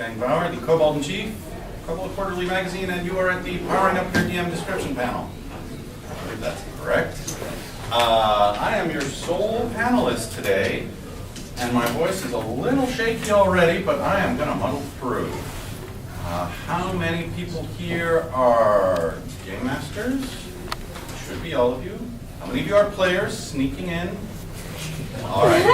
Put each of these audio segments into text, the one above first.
Wolfgang Baur, the Kobold in Chief, Kobold Quarterly Magazine, and you are at the Powering Up Your DM description panel. I believe that's correct. I am your sole panelist today, and my voice is a little shaky already, but I am going to muddle through. How many people here are game masters? Should be all of you. How many of you are players sneaking in? All right.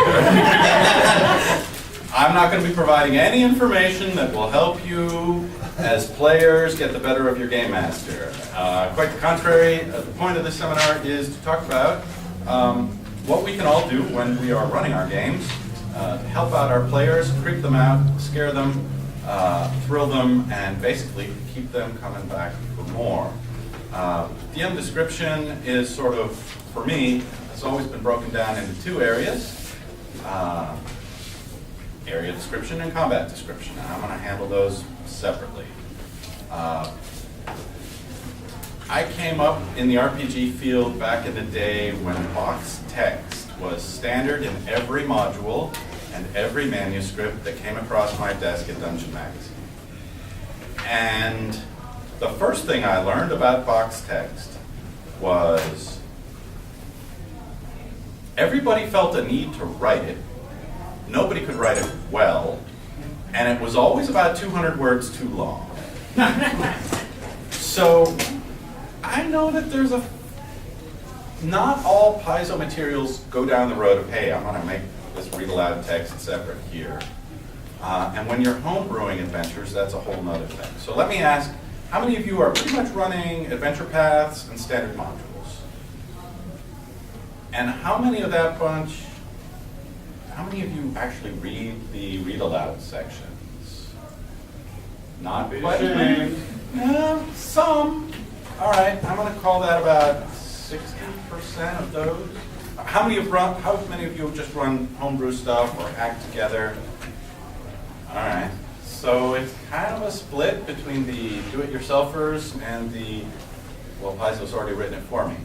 I'm not going to be providing any information that will help you as players get the better of your game master. Quite the contrary, the point of this seminar is to talk about what we can all do when we are running our games to help out our players, creep them out, scare them, thrill them, and basically keep them coming back for more. DM description is sort of, for me, it's always been broken down into two areas. Area description and combat description, and I'm going to handle those separately. I came up in the RPG field back in the day when box text was standard in every module and every manuscript that came across my desk at Dungeon Magazine. And the first thing I learned about box text was everybody felt a need to write it. Nobody could write it well, and it was always about 200 words too long. So I know that there's not all Paizo materials go down the road of, hey, I'm going to make this read aloud text separate here. And when you're homebrewing adventures, that's a whole nother thing. So let me ask, how many of you are pretty much running adventure paths and standard modules? And how many of that bunch, how many of you actually read the read aloud sections? Not quite as many. Yeah, some. All right, I'm going to call that about 60% of those. How many of you have just run homebrew stuff or hacked together? All right, so it's kind of a split between the do-it-yourselfers and the, well, Paizo's already written it for me.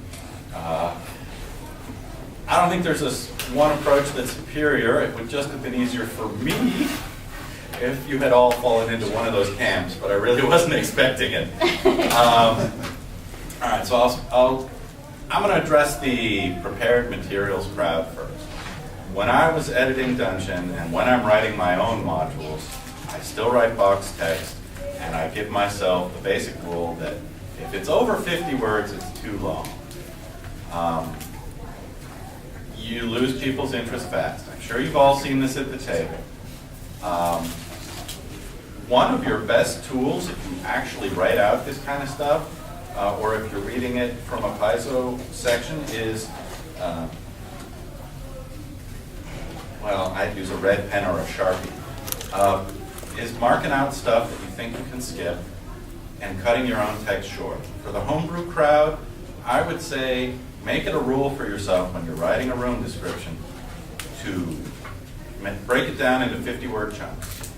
I don't think there's this one approach that's superior. It would just have been easier for me if you had all fallen into one of those camps, but I really wasn't expecting it. All right, so I'm going to address the prepared materials crowd first. When I was editing Dungeon and when I'm writing my own modules, I still write box text, and I give myself the basic rule that if it's over 50 words, it's too long. You lose people's interest fast. I'm sure you've all seen this at the table. One of your best tools, if you actually write out this kind of stuff, or if you're reading it from a Paizo section, is, well, I'd use a red pen or a Sharpie, is marking out stuff that you think you can skip and cutting your own text short. For the homebrew crowd, I would say make it a rule for yourself when you're writing a room description to break it down into 50-word chunks.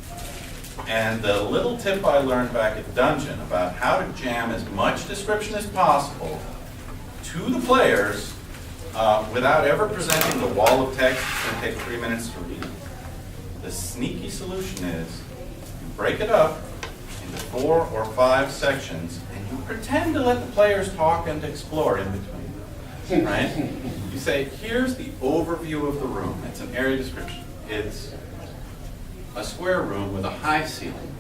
And the little tip I learned back at Dungeon about how to jam as much description as possible to the players without ever presenting the wall of text that's going to take 3 minutes to read. The sneaky solution is you break it up into 4 or 5 sections and you pretend to let the players talk and explore in between. Right? You say, here's the overview of the room. It's an area description. It's a square room with a high ceiling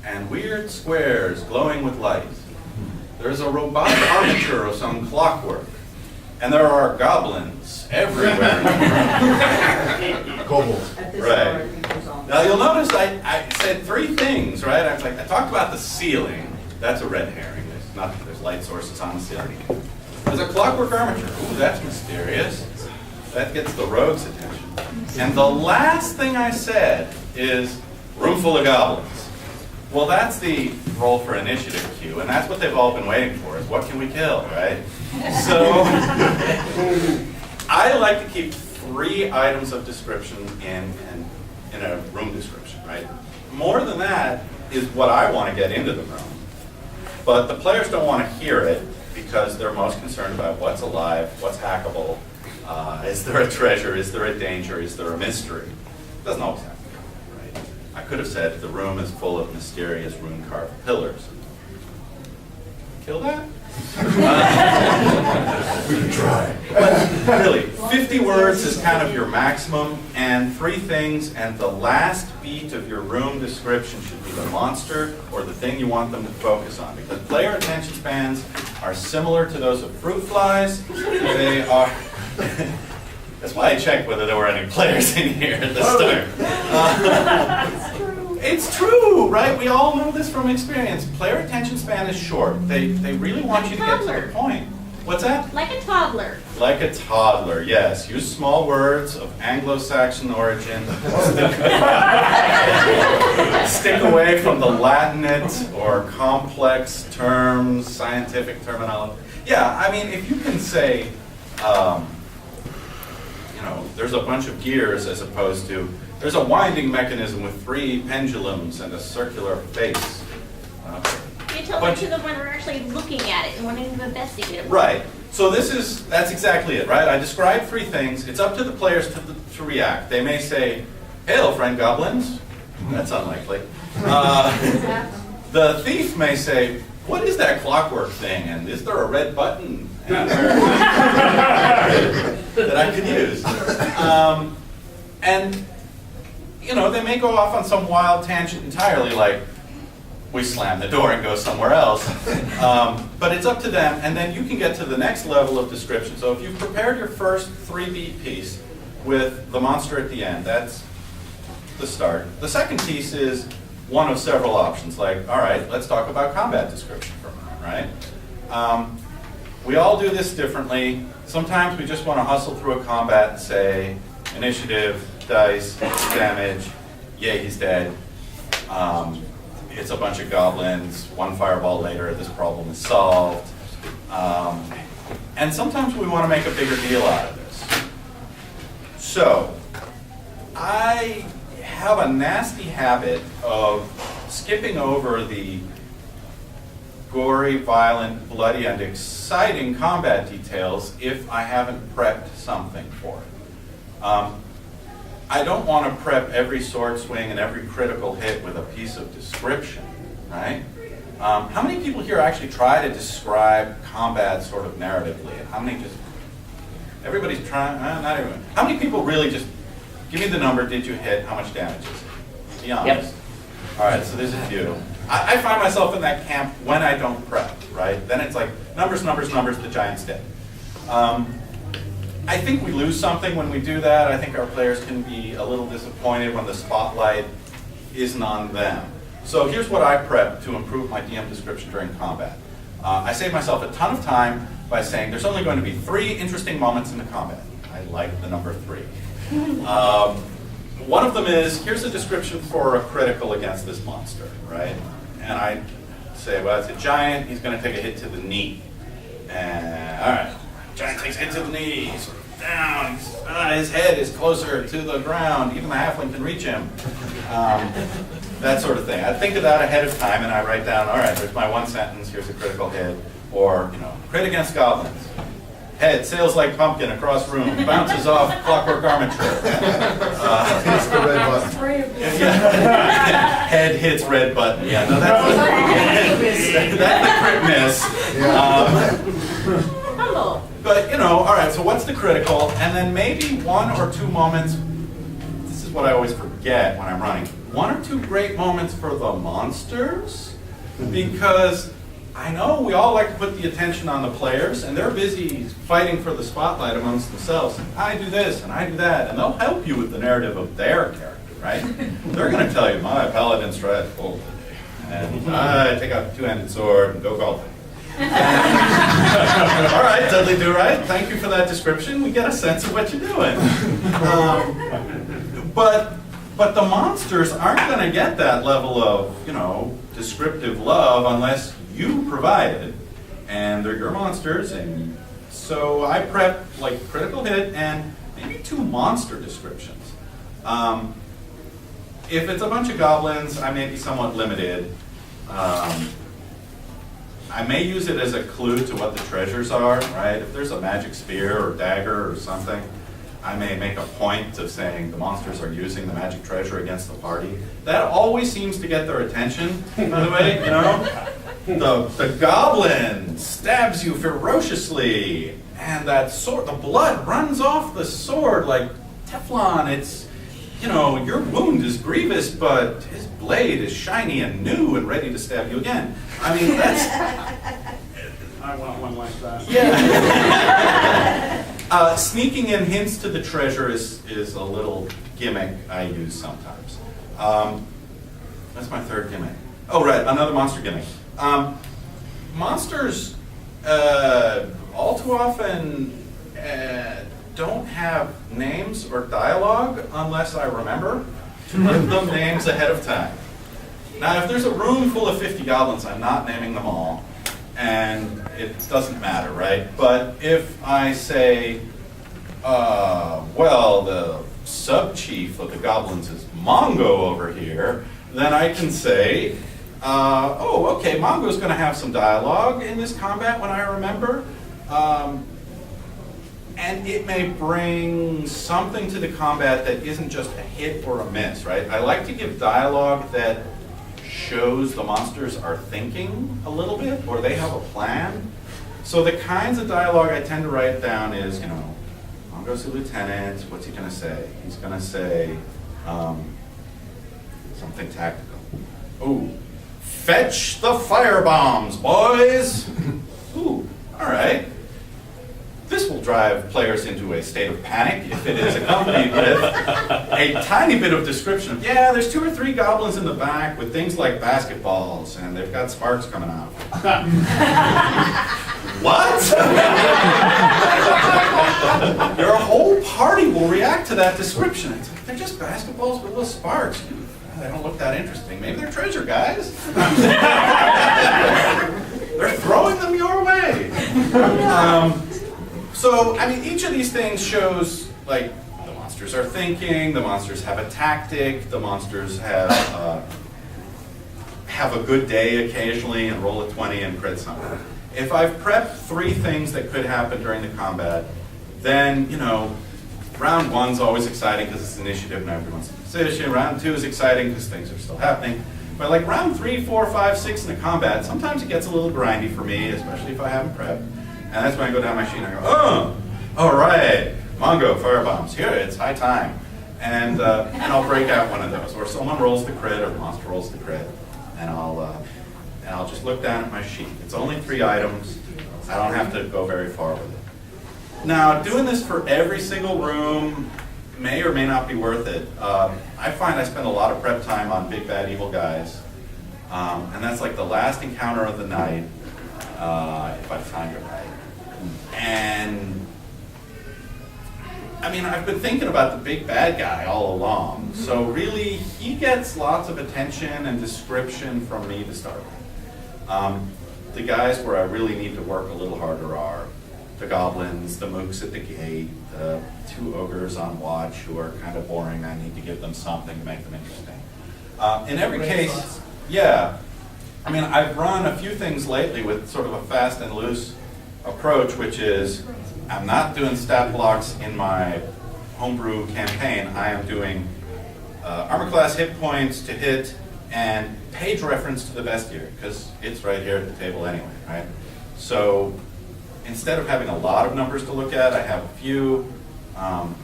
and weird squares glowing with light. There's a robotic armature of some clockwork, and there are goblins everywhere in the room. Kobold. Right. Now you'll notice I said 3 things, right? I talked about the ceiling. That's a red herring. There's light sources on the ceiling. There's a clockwork armature. Ooh, that's mysterious. That gets the rogue's attention. And the last thing I said is room full of goblins. Well, that's the roll for initiative cue, and that's what they've all been waiting for, is what can we kill, right? So I like to keep 3 items of description in a room description, right? More than that is what I want to get into the room. But the players don't want to hear it because they're most concerned about what's alive, what's hackable, is there a treasure, is there a danger, is there a mystery? It doesn't always happen, right? I could have said the room is full of mysterious rune-carved pillars. Kill that? We can try. But really, 50 words is kind of your maximum, and 3 things, and the last beat of your room description should be the monster or the thing you want them to focus on, because player attention spans are similar to those of fruit flies. They are... That's why I checked whether there were any players in here at the start. It's true, right? We all know this from experience. Player attention span is short. They really want you to get to the point. What's that? Like a toddler. Like a toddler, yes. Use small words of Anglo-Saxon origin. Stick away from the Latinate or complex terms, scientific terminology. Yeah, I mean, if you can say, there's a bunch of gears as opposed to there's a winding mechanism with 3 pendulums and a circular face. You tell them to them when they're actually looking at it and wanting to investigate it. Right. So that's exactly it, right? I described 3 things. It's up to the players to react. They may say, "Hail, friend goblins." That's unlikely. The thief may say, "What is that clockwork thing? And is there a red button that I could use?" And they may go off on some wild tangent entirely, like we slam the door and go somewhere else. But it's up to them, and then you can get to the next level of description. So if you've prepared your first 3-beat piece with the monster at the end, that's the start. The second piece is one of several options, like, all right, let's talk about combat description for a moment, right? We all do this differently. Sometimes we just want to hustle through a combat and say, initiative, dice, damage, yay, he's dead. It's a bunch of goblins, 1 fireball later, this problem is solved. And sometimes we want to make a bigger deal out of this. So, I have a nasty habit of skipping over the gory, violent, bloody, and exciting combat details if I haven't prepped something for it. I don't want to prep every sword swing and every critical hit with a piece of description, right? How many people here actually try to describe combat sort of narratively? And how many just, everybody's trying, not everyone. How many people really just, give me the number, did you hit, how much damage is it? Be honest. Yep. All right, so there's a few. I find myself in that camp when I don't prep, right? Then it's like, numbers, numbers, numbers, the giant's dead. I think we lose something when we do that. I think our players can be a little disappointed when the spotlight isn't on them. So here's what I prep to improve my DM description during combat. I save myself a ton of time by saying there's only going to be 3 interesting moments in the combat. I like the number 3. One of them is, here's a description for a critical against this monster, right? And I say, well, it's a giant, he's going to take a hit to the knee. And, all right, giant takes a hit to the knee, he's sort of down, his head is closer to the ground, even the halfling can reach him. That sort of thing. I think of that ahead of time and I write down, all right, there's my 1 sentence, here's a critical hit. Or, crit against goblins. Head sails like pumpkin across room, bounces off clockwork armature. Hits the red button. Head hits red button. Yeah, no, that's the crit miss. But, all right, so what's the critical? And then maybe 1 or 2 moments, this is what I always forget when I'm running, 1 or 2 great moments for the monsters, because I know we all like to put the attention on the players, and they're busy fighting for the spotlight amongst themselves. I do this, and I do that, and they'll help you with the narrative of their character, right? They're going to tell you, my paladin strat full today, and I take out the 2-handed sword and go golfing. All right, Dudley Do Right, thank you for that description. We get a sense of what you're doing. But the monsters aren't going to get that level of, descriptive love unless you provide it, and they're your monsters, and so I prep like critical hit and maybe 2 monster descriptions. If it's a bunch of goblins, I may be somewhat limited. I may use it as a clue to what the treasures are, right? If there's a magic spear or dagger or something, I may make a point of saying the monsters are using the magic treasure against the party. That always seems to get their attention, by the way, you know? The goblin stabs you ferociously, and that sword, the blood runs off the sword like Teflon. It's, you know, your wound is grievous, but his blade is shiny and new and ready to stab you again. I mean, that's... I want one like that. Yeah. Sneaking in hints to the treasure is a little gimmick I use sometimes. That's my third gimmick. Oh, right, another monster gimmick. Monsters all too often don't have names or dialogue unless I remember to give them names ahead of time. Now, if there's a room full of 50 goblins, I'm not naming them all. And it doesn't matter, right? But if I say, well, the sub-chief of the goblins is Mongo over here, then I can say, oh, okay, Mongo's going to have some dialogue in this combat when I remember. And it may bring something to the combat that isn't just a hit or a miss, right? I like to give dialogue that shows the monsters are thinking a little bit, or they have a plan. So the kinds of dialogue I tend to write down is, you know, Mongo's the lieutenant, what's he gonna say? He's gonna say something tactical. Ooh, fetch the firebombs, boys! Ooh, all right. This will drive players into a state of panic if it is accompanied with a tiny bit of description of, yeah, there's 2 or 3 goblins in the back with things like basketballs, and they've got sparks coming out. What? Your whole party will react to that description. It's like, they're just basketballs with little sparks. They don't look that interesting. Maybe they're treasure guys. They're throwing them your way. So, I mean, each of these things shows, like, the monsters are thinking, the monsters have a tactic, the monsters have a good day occasionally and roll a 20 and crit something. If I've prepped 3 things that could happen during the combat, then, you know, round 1's always exciting because it's initiative and everyone's in position. Round 2 is exciting because things are still happening. But like round 3, 4, 5, 6 in the combat, sometimes it gets a little grindy for me, especially if I haven't prepped. And that's when I go down my sheet and I go, oh, all right, Mongo, firebombs, here, it's high time. And I'll break out one of those. Or someone rolls the crit, or the monster rolls the crit. And I'll just look down at my sheet. It's only 3 items. I don't have to go very far with it. Now, doing this for every single room may or may not be worth it. I find I spend a lot of prep time on big, bad, evil guys. And that's like the last encounter of the night, if I've timed it right. And I mean, I've been thinking about the big bad guy all along. So really, he gets lots of attention and description from me to start with. The guys where I really need to work a little harder are the goblins, the mooks at the gate, the 2 ogres on watch who are kind of boring. I need to give them something to make them interesting. In every case, yeah. I mean, I've run a few things lately with sort of a fast and loose approach, which is I'm not doing stat blocks in my homebrew campaign. I am doing armor class, hit points to hit, and page reference to the bestiary, because it's right here at the table anyway, right? So instead of having a lot of numbers to look at, I have a few, and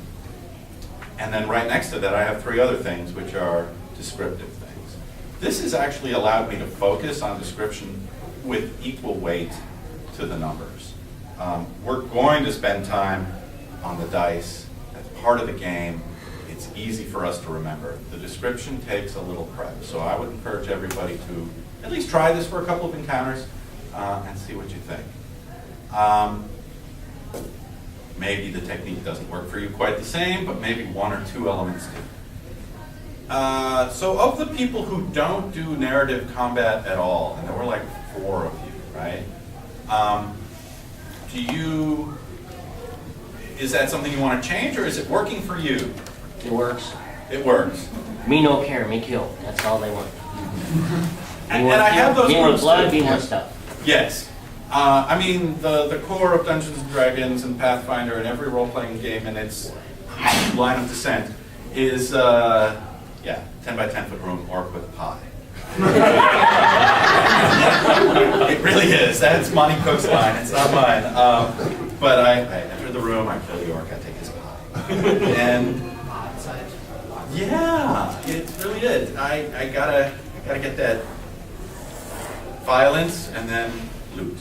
then right next to that I have 3 other things which are descriptive things. This has actually allowed me to focus on description with equal weight to the numbers. We're going to spend time on the dice. That's part of the game. It's easy for us to remember. The description takes a little prep, so I would encourage everybody to at least try this for a couple of encounters and see what you think. Maybe the technique doesn't work for you quite the same, but maybe 1 or 2 elements do. So of the people who don't do narrative combat at all, and there were like 4 of you, right? Is that something you want to change, or is it working for you? It works. It works. Me no care, me kill. That's all they want. And I have those me want groups blood, too. me want stuff. Yes. I mean, the core of Dungeons and Dragons and Pathfinder and every role-playing game in its line of descent is, 10 by 10 foot room orc with pie. It really is. That's Monty Cook's line. It's not mine. But I enter the room, I kill the orc, I take his pie. And yeah, it really is. I gotta get that violence and then loot.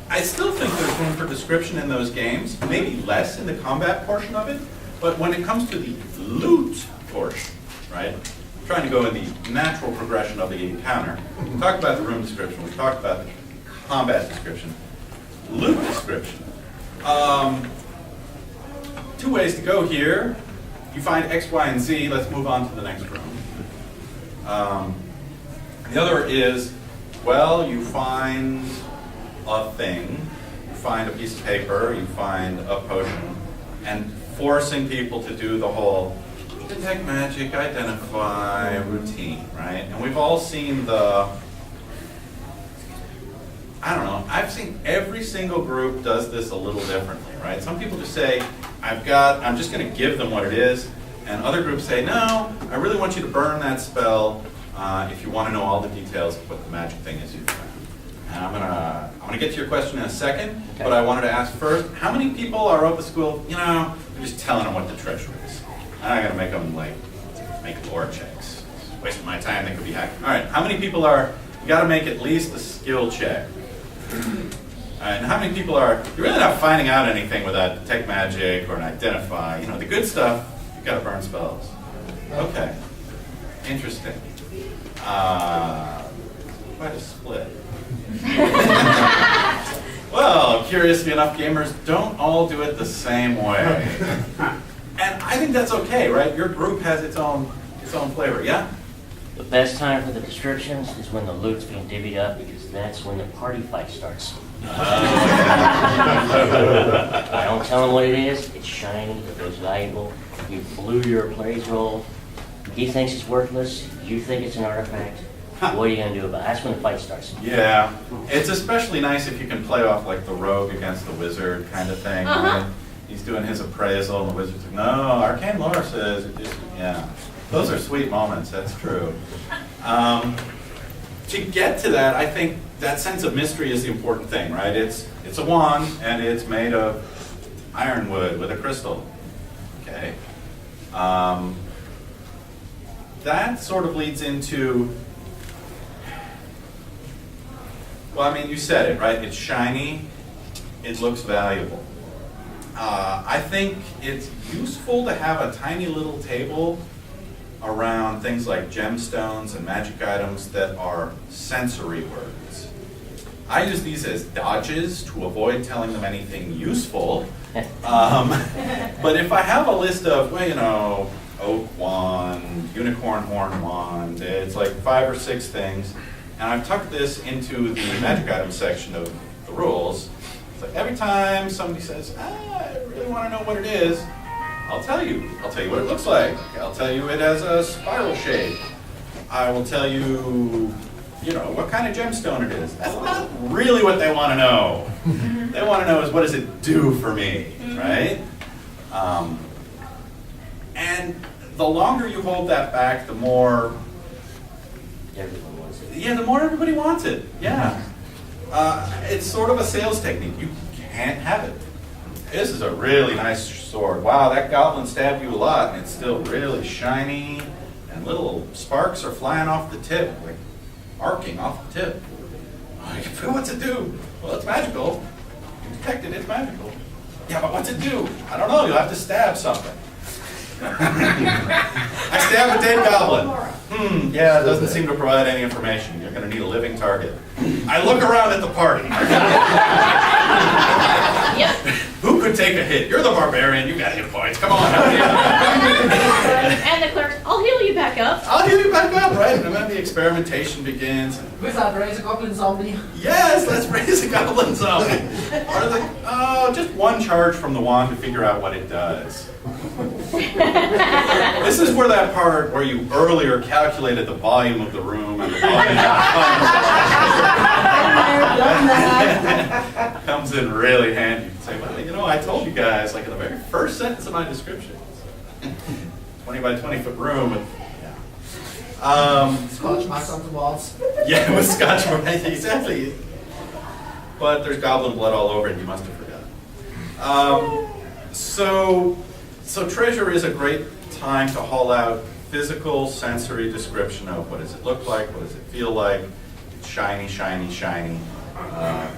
I still think there's room for description in those games, maybe less in the combat portion of it, but when it comes to the loot portion, right? I'm trying to go in the natural progression of the encounter. We talked about the room description, we talked about the combat description. Loot description. Two ways to go here. You find X, Y, and Z, let's move on to the next room. The other is, well, you find a thing, you find a piece of paper, you find a potion, and forcing people to do the whole detect magic, identify, routine, right? And we've all seen I've seen every single group does this a little differently, right? Some people just say, I'm just gonna give them what it is, and other groups say, no, I really want you to burn that spell if you want to know all the details of what the magic thing is you found. And I'm gonna get to your question in a second, Okay. but I wanted to ask first, how many people are of the school, I'm just telling them what the treasure is. I'm not gonna make them make lore checks. It's wasting my time, they could be hacked. All right, how many people you gotta make at least a skill check. All right, and how many people you're really not finding out anything without detect magic or an identify, the good stuff, you've gotta burn spells. Okay, interesting. Quite a split. Well, curiously enough, gamers don't all do it the same way. And I think that's okay, right? Your group has its own flavor, yeah? The best time for the descriptions is when the loot's being divvied up, because that's when the party fight starts. I don't tell them what it is. It's shiny, it looks valuable. You blew your appraise roll. He thinks it's worthless. You think it's an artifact. What are you going to do about it? That's when the fight starts. Yeah, it's especially nice if you can play off like the rogue against the wizard kind of thing. Right? He's doing his appraisal and the wizard's like, no, arcane lore says it just, yeah. Those are sweet moments, that's true. To get to that, I think that sense of mystery is the important thing, right? It's a wand and it's made of ironwood with a crystal, okay? That sort of leads into, well, I mean, you said it, right? It's shiny, it looks valuable. I think it's useful to have a tiny little table around things like gemstones and magic items that are sensory words. I use these as dodges to avoid telling them anything useful. But if I have a list of, oak wand, unicorn horn wand, it's like 5 or 6 things, and I've tucked this into the magic item section of the rules. It's like every time somebody says, I really want to know what it is, I'll tell you. I'll tell you what it looks like. I'll tell you it has a spiral shape. I will tell you, what kind of gemstone it is. That's not really what they want to know. They want to know is, what does it do for me, right? And the longer you hold that back, the more Everyone wants it. the more everybody wants it. Yeah. It's sort of a sales technique. You can't have it. This is a really nice sword. Wow, that goblin stabbed you a lot, and it's still really shiny, and little sparks are flying off the tip, like arcing off the tip. What's it do? Well, it's magical. You detected it's magical. Yeah, but what's it do? I don't know. You'll have to stab something. I stabbed a dead goblin. Yeah, it doesn't seem to provide any information. You're going to need a living target. I look around at the party. Yep. Who could take a hit? You're the barbarian. You got hit points. Come on. Help me out. And the clerk, I'll heal you back up. I'll heal you back up, right? And then the experimentation begins. Wizard, raise a goblin zombie. Yes, let's raise a goblin zombie. Just one charge from the wand to figure out what it does. This is where that part where you earlier calculated the volume of the room and the volume of the done that. Comes in really handy. You can say, well, you know, I told you guys, like in the very first sentence of my description, 20 by 20 foot room. And, Scotch marks on the walls. yeah, with scotch, right? Exactly. But there's goblin blood all over it. You must have forgotten. So treasure is a great time to haul out physical, sensory description of what does it look like, what does it feel like. It's shiny, shiny, shiny.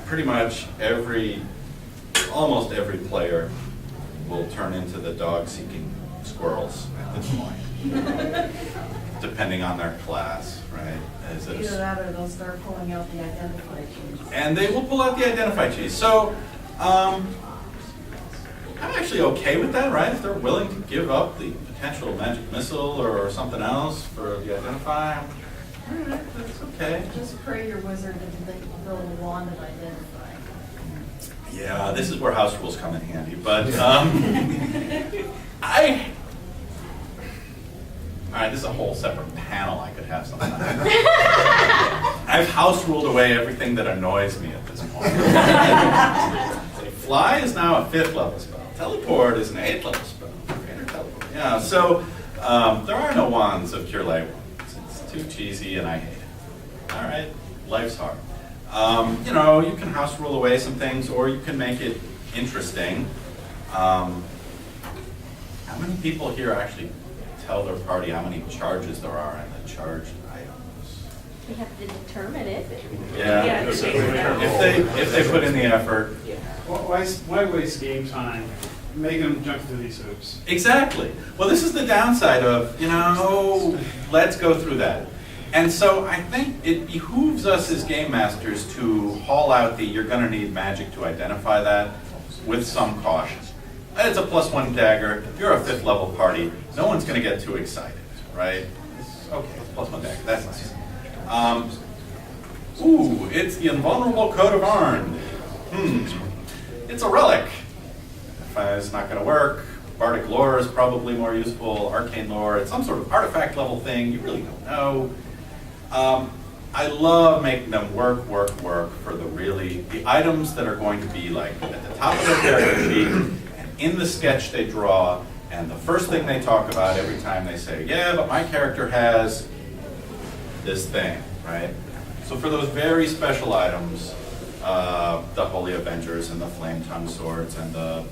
Pretty much almost every player will turn into the dog-seeking squirrels at this point, depending on their class, right? Either that or they'll start pulling out the identify keys. And they will pull out the identify cheese. So I'm actually okay with that, right? If they're willing to give up the potential magic missile or something else for the identify, all right, that's okay. Just pray your wizard and they build a wand of identify. Yeah, this is where house rules come in handy. But all right, this is a whole separate panel I could have sometime. I've house ruled away everything that annoys me at this point. Like, fly is now a 5th level spell. Teleport is an 8th level spell. Greater teleport. Yeah, so there are no wands of Cure Light Wounds. It's too cheesy and I hate it. All right, life's hard. You know, you can house rule away some things or you can make it interesting. How many people here actually tell their party how many charges there are in the charged items? We have to determine it. Yeah, if they put in the effort. Why waste game time? Make them jump through these hoops. Exactly. Well, this is the downside of, let's go through that. And so I think it behooves us as game masters to haul out you're going to need magic to identify that with some caution. It's a +1 dagger. If you're a 5th level party, no one's going to get too excited, right? Okay, it's +1 dagger. That's nice. It's the invulnerable coat of Arn. It's a relic. It's not going to work. Bardic lore is probably more useful. Arcane lore, it's some sort of artifact level thing. You really don't know. I love making them work for the items that are going to be like at the top of their character sheet and in the sketch they draw, and the first thing they talk about every time they say, yeah, but my character has this thing, right? So for those very special items, the Holy Avengers and the Flame Tongue Swords and the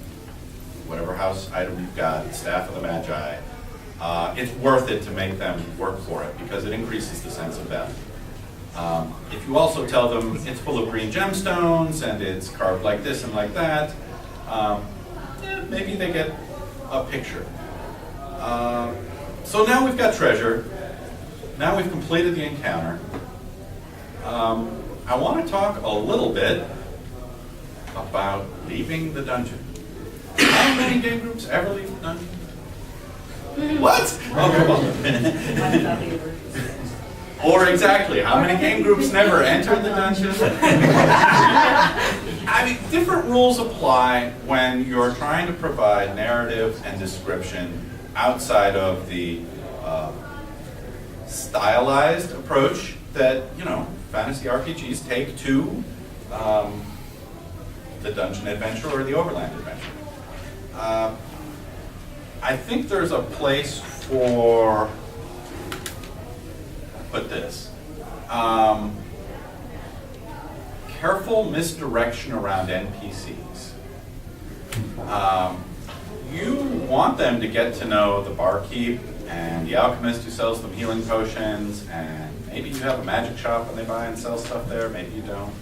whatever house item you've got, Staff of the Magi, it's worth it to make them work for it because it increases the sense of value. If you also tell them it's full of green gemstones and it's carved like this and like that, maybe they get a picture. So now we've got treasure. Now we've completed the encounter. I want to talk a little bit about leaving the dungeon. How many game groups ever leave the dungeon? What? Okay, well. Or exactly, how many game groups never enter the dungeon? I mean, different rules apply when you're trying to provide narrative and description outside of the stylized approach that, fantasy RPGs take to the dungeon adventure or the overland adventure. I think there's a place for, put this, careful misdirection around NPCs. You want them to get to know the barkeep and the alchemist who sells them healing potions, and maybe you have a magic shop and they buy and sell stuff there, maybe you don't.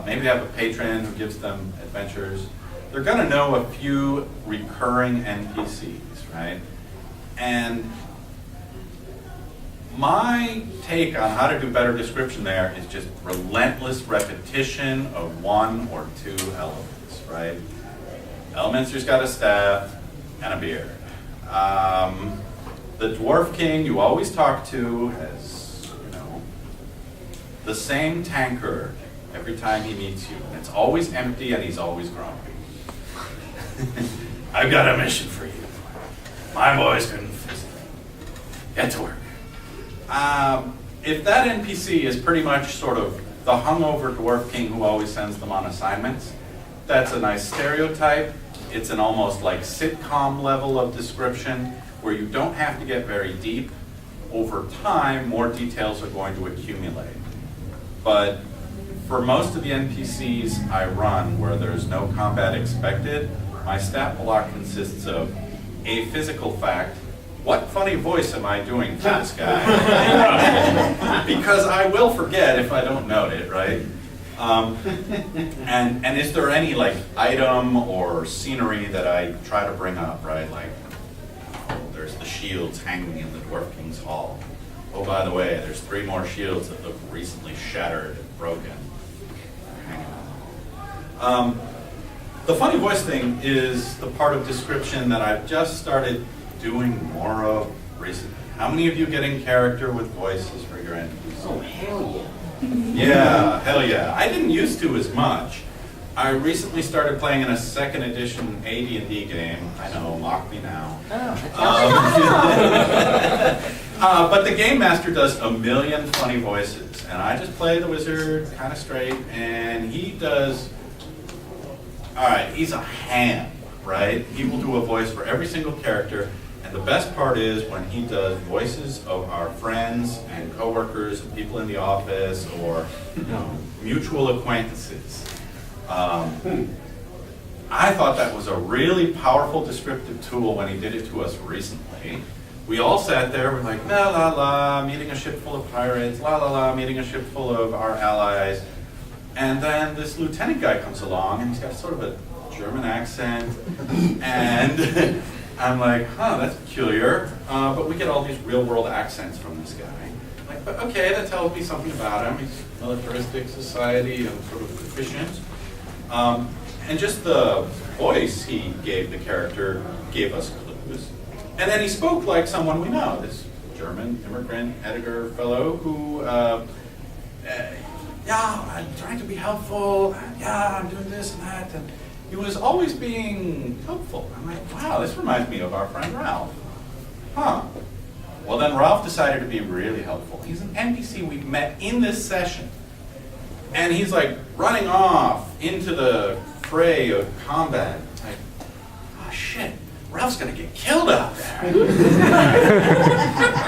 Maybe you have a patron who gives them adventures. They're going to know a few recurring NPCs, right? And my take on how to do better description there is just relentless repetition of one or two elements, right? Elementor's got a staff and a beard. The Dwarf King you always talk to has, the same tankard every time he meets you. And it's always empty and he's always grumpy. I've got a mission for you. My boys couldn't fix it. Get to work. If that NPC is pretty much sort of the hungover dwarf king who always sends them on assignments. That's a nice stereotype. It's an almost like sitcom level of description where you don't have to get very deep. Over time, more details are going to accumulate. But for most of the NPCs I run where there's no combat expected, my stat block consists of a physical fact. What funny voice am I doing for this guy? Because I will forget if I don't note it, right? And is there any like item or scenery that I try to bring up, right? Like, oh, there's the shields hanging in the Dwarf King's Hall. Oh, by the way, there's 3 more shields that look recently shattered and broken. The funny voice thing is the part of description that I've just started doing more of recently. How many of you get in character with voices for your NPCs? Oh, hell yeah. Yeah, hell yeah. I didn't used to as much. I recently started playing in a 2nd edition AD&D game. I know, mock me now. But the game master does a million funny voices, and I just play the wizard kind of straight, and he does. All right, he's a ham, right? He will do a voice for every single character, and the best part is when he does voices of our friends and coworkers and people in the office or mutual acquaintances. I thought that was a really powerful descriptive tool when he did it to us recently. We all sat there, we're like, la la la, meeting a ship full of pirates, la la la, meeting a ship full of our allies. And then this lieutenant guy comes along and he's got sort of a German accent. And I'm like, huh, that's peculiar. But we get all these real world accents from this guy. Like, but okay, that tells me something about him. He's militaristic society and sort of efficient. And just the voice he gave the character gave us clues. And then he spoke like someone we know, this German immigrant editor fellow who, yeah, I'm trying to be helpful, yeah, I'm doing this and that. And he was always being helpful. I'm like, wow, this reminds me of our friend Ralph. Huh. Well, then Ralph decided to be really helpful. He's an NPC we met in this session. And he's like running off into the fray of combat. Like, oh shit, Ralph's gonna get killed out there.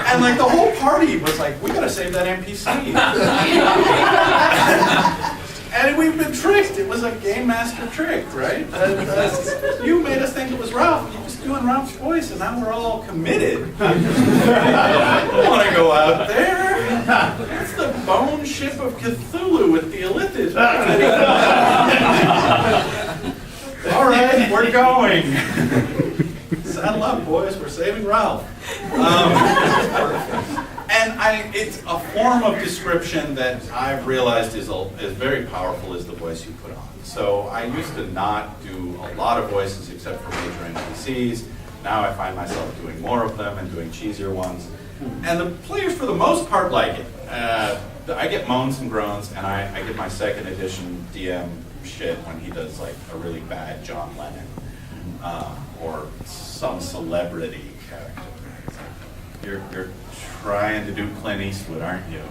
And like the whole party was like, we gotta save that NPC. And we've been tricked. It was a game master trick, right? You made us think it was Ralph. You're just doing Ralph's voice, and now we're all committed. I don't want to go out there. It's the bone ship of Cthulhu with the Illithids. All right, we're going. Saddle up, boys. We're saving Ralph. And it's a form of description that I've realized is very powerful is the voice you put on. So I used to not do a lot of voices except for major NPCs. Now I find myself doing more of them and doing cheesier ones. And the players, for the most part, like it. I get moans and groans, and I get my 2nd edition DM shit when he does like a really bad John Lennon or some celebrity character. You're trying to do Clint Eastwood, aren't you?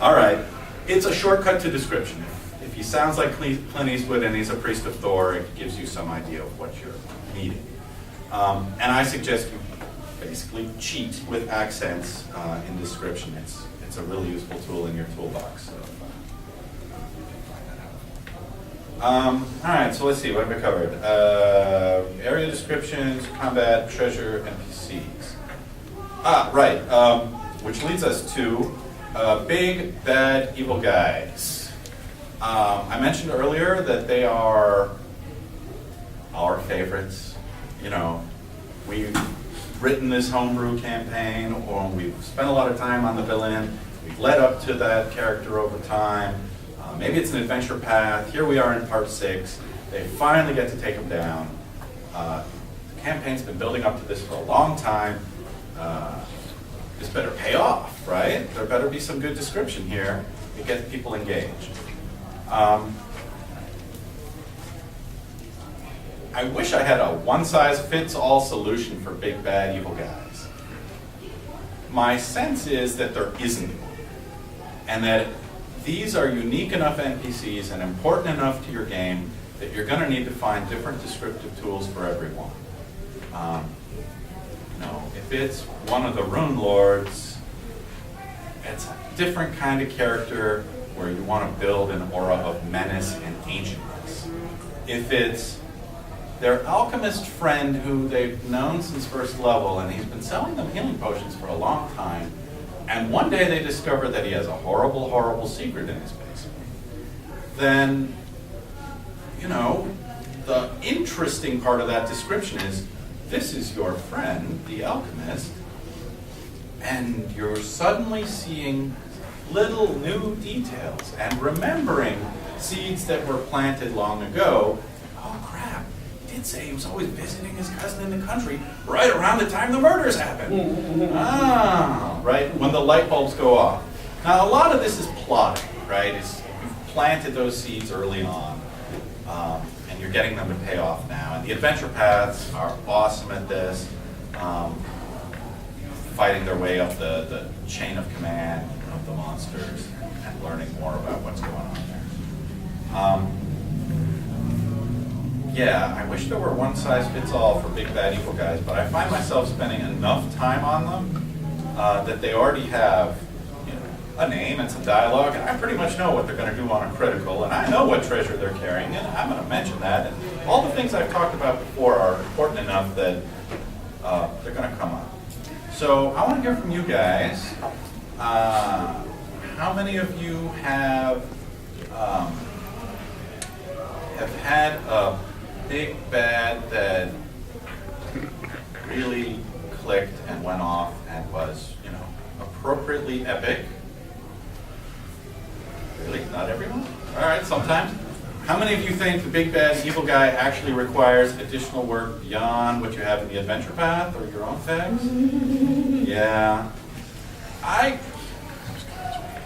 All right, it's a shortcut to description. If he sounds like Clint Eastwood and he's a priest of Thor, it gives you some idea of what you're needing. And I suggest you basically cheat with accents in description. It's a really useful tool in your toolbox. So, all right, so let's see, what have we covered? Area descriptions, combat, treasure, NPCs. Right, which leads us to big, bad, evil guys. I mentioned earlier that they are our favorites. You know, we've written this homebrew campaign, or we've spent a lot of time on the villain. We've led up to that character over time. Maybe it's an adventure path. Here we are in part 6. They finally get to take him down. The campaign's been building up to this for a long time. This better pay off, right? There better be some good description here to get people engaged. I wish I had a one-size-fits-all solution for big, bad, evil guys. My sense is that there isn't one. And that these are unique enough NPCs and important enough to your game that you're going to need to find different descriptive tools for everyone. If it's one of the Rune Lords, it's a different kind of character where you want to build an aura of menace and ancientness. If it's their alchemist friend who they've known since first level and he's been selling them healing potions for a long time, and one day they discover that he has a horrible, horrible secret in his basement, then, the interesting part of that description is, this is your friend, the alchemist, and you're suddenly seeing little new details and remembering seeds that were planted long ago. Oh crap, he did say he was always visiting his cousin in the country right around the time the murders happened. Right, when the light bulbs go off. Now a lot of this is plotting, right? You've planted those seeds early on, and you're getting them to pay off now. And the adventure paths are awesome at this, fighting their way up the chain of command of the monsters and learning more about what's going on there. Yeah, I wish there were one size fits all for big bad evil guys, but I find myself spending enough time on them that they already have a name and some dialogue, and I pretty much know what they're going to do on a critical, and I know what treasure they're carrying, and I'm going to mention that. And all the things I've talked about before are important enough that they're going to come up. So I want to hear from you guys. How many of you have had a big bad that really clicked and went off and was, appropriately epic? Really? Not everyone? All right, sometimes. How many of you think the big bad evil guy actually requires additional work beyond what you have in the adventure path or your own tags? Yeah. I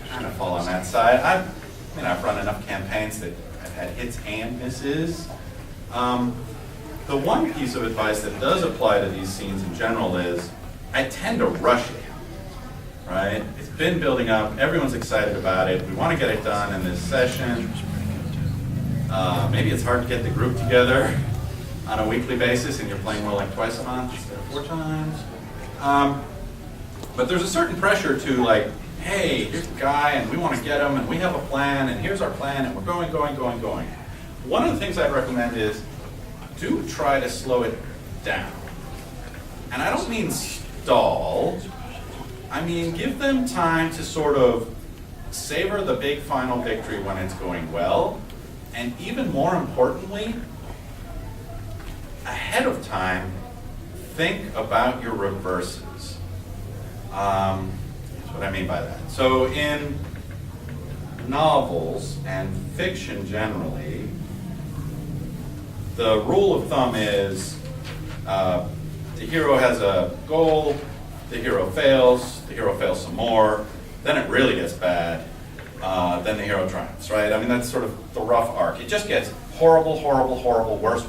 kind of fall on that side. I've run enough campaigns that I've had hits and misses. The one piece of advice that does apply to these scenes in general is I tend to rush it. Right? It's been building up. Everyone's excited about it. We want to get it done in this session. Maybe it's hard to get the group together on a weekly basis, and you're playing more like twice a month instead of 4 times. But there's a certain pressure to hey, here's the guy, and we want to get him, and we have a plan, and here's our plan, and we're going. One of the things I'd recommend is do try to slow it down. And I don't mean stall. I mean, give them time to sort of savor the big final victory when it's going well, and even more importantly, ahead of time, think about your reverses. That's what I mean by that. So in novels and fiction generally, the rule of thumb is the hero has a goal, the hero fails some more, then it really gets bad, then the hero triumphs, right? I mean, that's sort of the rough arc. It just gets horrible, worse.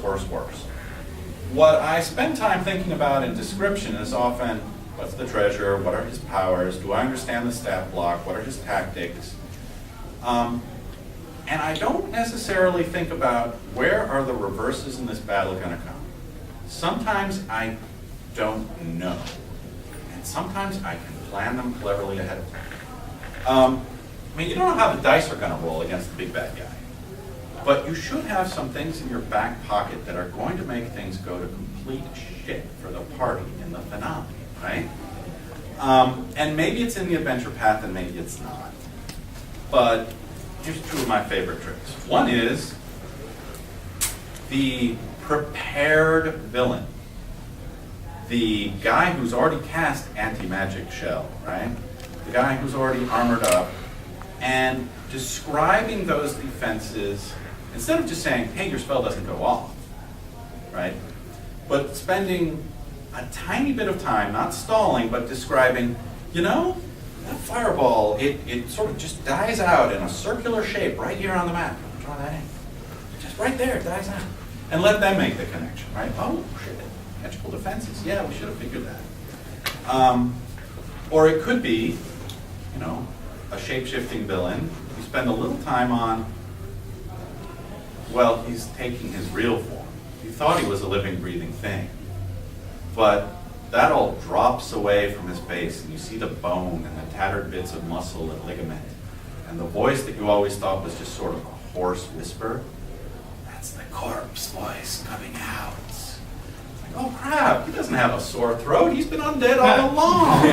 What I spend time thinking about in description is often, what's the treasure, what are his powers, do I understand the stat block, what are his tactics? And I don't necessarily think about where are the reverses in this battle going to come. Sometimes I don't know. And sometimes I can plan them cleverly ahead of time. You don't know how the dice are going to roll against the big bad guy. But you should have some things in your back pocket that are going to make things go to complete shit for the party in the finale, right? And maybe it's in the adventure path and maybe it's not. But here's 2 of my favorite tricks. One is the prepared villain. The guy who's already cast anti-magic shell, right? The guy who's already armored up, and describing those defenses, instead of just saying, hey, your spell doesn't go off, right? But spending a tiny bit of time, not stalling, but describing, that fireball, it sort of just dies out in a circular shape right here on the map. Draw that in. Just right there, it dies out. And let them make the connection, right? Oh, shit. Magical defenses. Yeah, we should have figured that. Or it could be, a shape-shifting villain. You spend a little time on, well, he's taking his real form. You thought he was a living, breathing thing. But that all drops away from his face, and you see the bone and the tattered bits of muscle and ligament. And the voice that you always thought was just sort of a hoarse whisper, that's the corpse voice coming out. It's like, oh crap, he doesn't have a sore throat, he's been undead all along.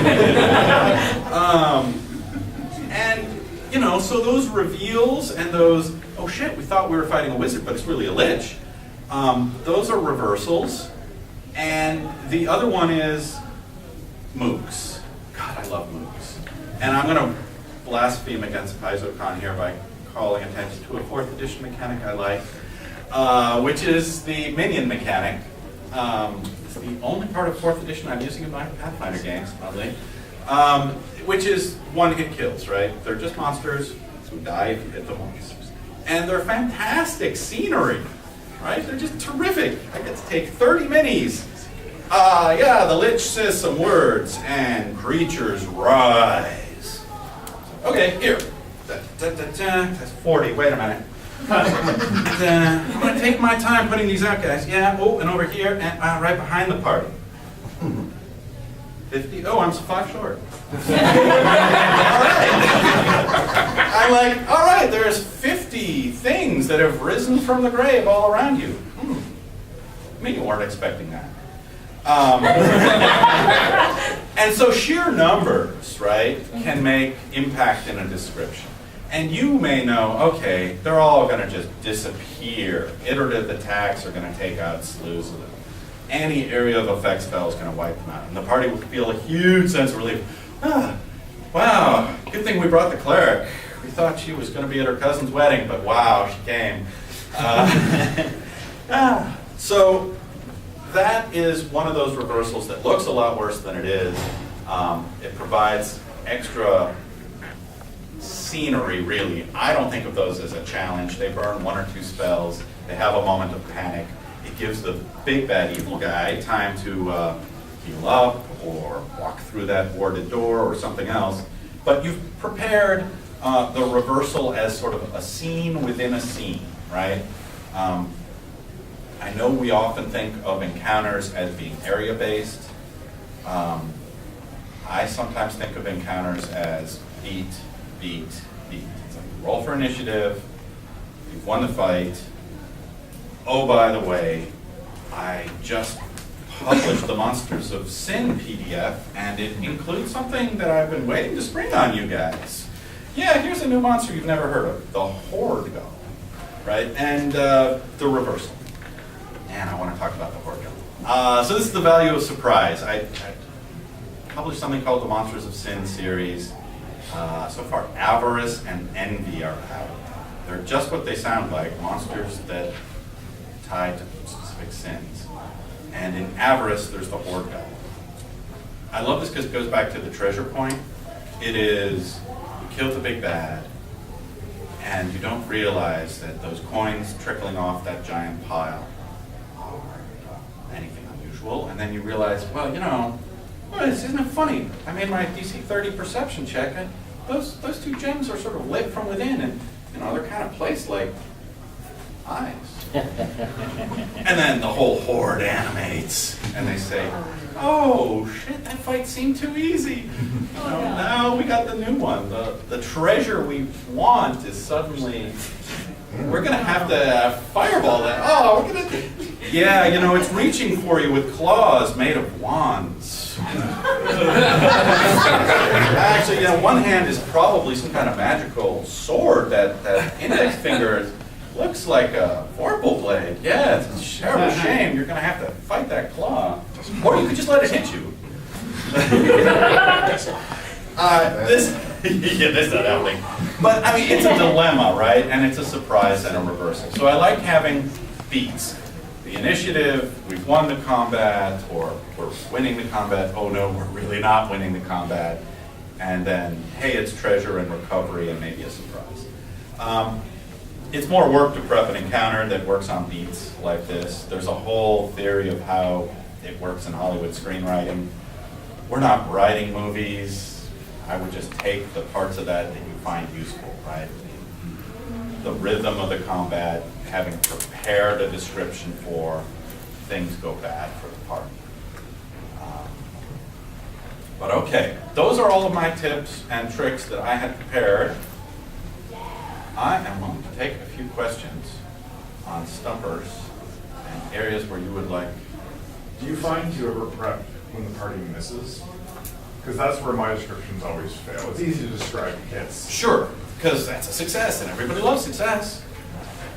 And, you know, so those reveals and those, oh shit, we thought we were fighting a wizard, but it's really a lich. Those are reversals. And the other one is mooks. God, I love mooks. And I'm going to blaspheme against PaizoCon here by calling attention to a 4th edition mechanic I like, which is the minion mechanic. It's the only part of 4th edition I'm using in my Pathfinder games, oddly, which is one-hit kills, right? They're just monsters who die if you hit them once. And they're fantastic scenery, right? They're just terrific. I get to take 30 minis. Yeah, the Lich says some words, and creatures rise. Okay, here. That's 40, wait a minute. I'm going to take my time putting these out, guys. Yeah, oh, and over here, and right behind the party. 50, oh, I'm 5 short. All right. I'm like, all right, there's 50 things that have risen from the grave all around you. I mean, you weren't expecting that. And so sheer numbers, right, can make impact in a description. And you may know, okay, they're all going to just disappear. Iterative attacks are going to take out slews of them. Any area of effect spell is going to wipe them out. And the party will feel a huge sense of relief. Ah, wow, good thing we brought the cleric. We thought she was going to be at her cousin's wedding, but wow, she came. So that is one of those reversals that looks a lot worse than it is. It provides extra scenery, really. I don't think of those as a challenge. They burn 1 or 2 spells. They have a moment of panic. It gives the big bad evil guy time to heal up or walk through that warded door or something else. But you've prepared the reversal as sort of a scene within a scene, right? I know we often think of encounters as being area-based. I sometimes think of encounters as beat, beat, beat. It's like you roll for initiative, you've won the fight. Oh, by the way, I just published the Monsters of Sin PDF, and it includes something that I've been waiting to spring on you guys. Yeah, here's a new monster you've never heard of, the Horde Golem, right? And the reversal. And I want to talk about the Horde Golem. So this is the value of surprise. I published something called the Monsters of Sin series. So far, Avarice and Envy are out. They're just what they sound like, monsters that tie to specific sins. And in Avarice, there's the Horde Golem. I love this because it goes back to the treasure point. It is, you killed the big bad, and you don't realize that those coins trickling off that giant pile are anything unusual. And then you realize, well, you know, isn't it funny? I made my DC 30 perception check, and those 2 gems are sort of lit from within, and you know they're kind of placed like eyes. And then the whole horde animates, and they say, "Oh shit, that fight seemed too easy." Now we got the new one. The treasure we want is suddenly. We're gonna have to fireball that. Oh, we're gonna. Yeah, you know, it's reaching for you with claws made of wands. Actually, you know, one hand is probably some kind of magical sword. That index finger looks like a vorpal blade. Yeah, it's a terrible shame. You're gonna have to fight that claw, or you could just let it hit you. This not happening. But I mean, it's a dilemma, right? And it's a surprise and a reversal. So I like having beats. The initiative, we've won the combat, or we're winning the combat. Oh no, we're really not winning the combat. And then, hey, it's treasure and recovery and maybe a surprise. It's more work to prep an encounter that works on beats like this. There's a whole theory of how it works in Hollywood screenwriting. We're not writing movies. I would just take the parts of that you find useful, right? The rhythm of the combat, having prepared a description for things go bad for the party. But okay, those are all of my tips and tricks that I had prepared. I am going to take a few questions on stumpers and areas where you would like. Do you find you ever prep when the party misses? Because that's where my descriptions always fail. It's easy to describe hits. Sure, because that's a success and everybody loves success.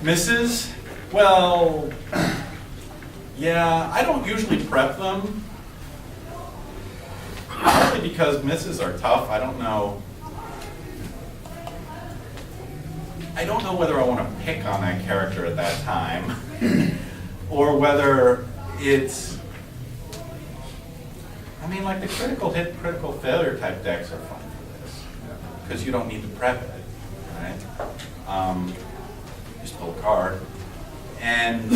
Misses, well, yeah, I don't usually prep them. Partly because misses are tough. I don't know whether I want to pick on that character at that time or whether it's, I mean, like the critical hit, critical failure type decks are fun for this because you don't need to prep it, right? Just pull a card. And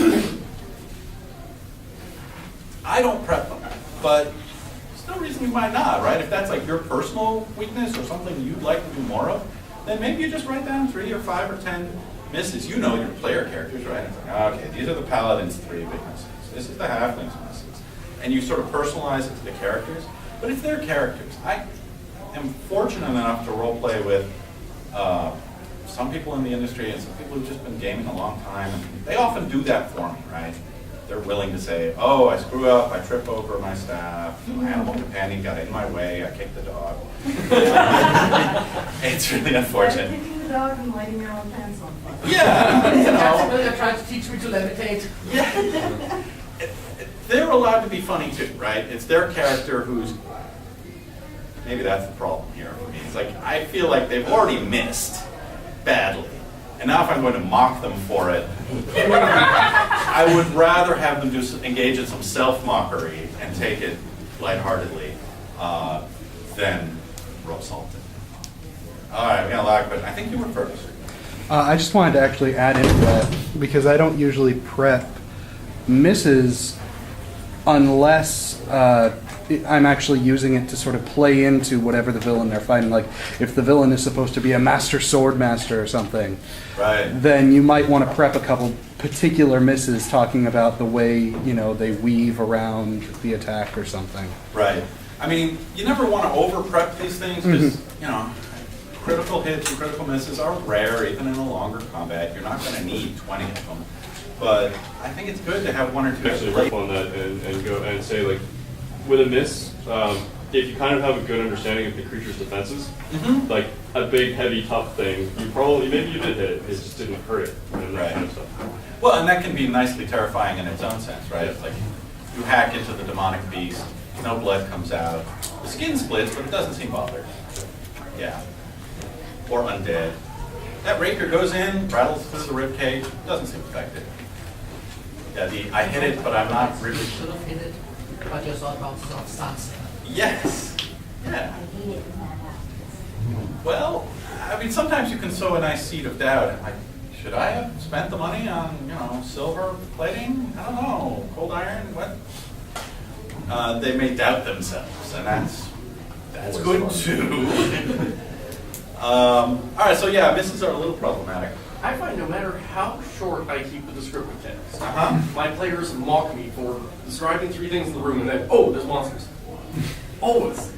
I don't prep them, but there's no reason you might not, right? If that's like your personal weakness or something you'd like to do more of, then maybe you just write down 3 or 5 or 10 misses. You know your player characters, right? It's like, okay, these are the paladins' 3 big misses. This is the halflings' misses. And you sort of personalize it to the characters. But it's their characters. I am fortunate enough to role play with some people in the industry and some people who've just been gaming a long time. And they often do that for me, right? They're willing to say, oh, I screw up, I trip over my staff, my animal companion got in my way, I kicked the dog. It's really unfortunate. Kicking the dog and lighting your own pants on fire. Yeah, you know. They're trying to teach me to levitate. Yeah. They're allowed to be funny too, right? It's their character who's, maybe that's the problem here for me. It's like, I feel like they've already missed badly. And now if I'm going to mock them for it, I would rather have them engage in some self-mockery and take it lightheartedly than rub salt in it. All right, we got a lot of questions. I think you were first. I just wanted to actually add into that because I don't usually prep misses unless I'm actually using it to sort of play into whatever the villain they're fighting. Like if the villain is supposed to be a master sword master or something, right, then you might want to prep a couple particular misses talking about the way, you know, they weave around the attack or something. Right. I mean, you never want to over-prep these things because, you know, critical hits and critical misses are rare, even in a longer combat. You're not going to need 20 of them. But I think it's good to have 1 or 2. Actually rip on that and go and say, like, with a miss, if you kind of have a good understanding of the creature's defenses, like a big, heavy, tough thing, maybe you did hit it, it just didn't hurt it, and that kind of stuff. Well, and that can be nicely terrifying in its own sense, right? It's like you hack into the demonic beast, no blood comes out, the skin splits, but it doesn't seem bothered. Yeah. Or undead. That rapier goes in, rattles through the rib cage, doesn't seem affected. Yeah, I hit it, but I'm not really. Should have hit it, but you thought about stance. Yes. Yeah. I hate it when that happens. Well, I mean, sometimes you can sow a nice seed of doubt. Like, should I have spent the money on, you know, silver plating? I don't know. Cold iron? What? They may doubt themselves, and that's good too. All right, so yeah, misses are a little problematic. I find no matter how short I keep the descriptive text, my players mock me for describing 3 things in the room and then, oh, there's monsters. Always.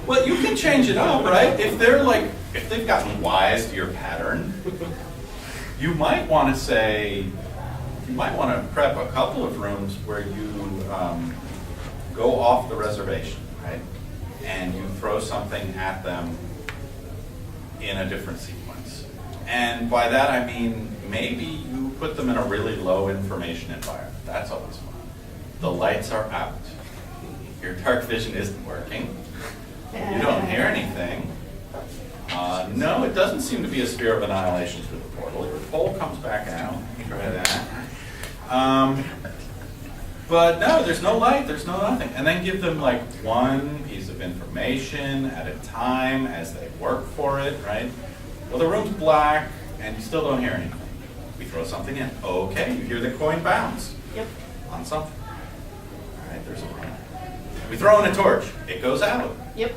Well, you can change it up, right? If they've gotten wise to your pattern, you might want to prep a couple of rooms where you go off the reservation, right? And you throw something at them in a different sequence. And by that I mean maybe you put them in a really low information environment. That's always fun. The lights are out. Your dark vision isn't working. You don't hear anything. No, it doesn't seem to be a sphere of annihilation through the portal. Your pole comes back out. Try that. But no, there's no light, there's no nothing. And then give them like 1 piece of information at a time as they work for it, right? Well, the room's black and you still don't hear anything. We throw something in. Okay, you hear the coin bounce. Yep. On something. All right, there's a room. We throw in a torch. It goes out. Yep.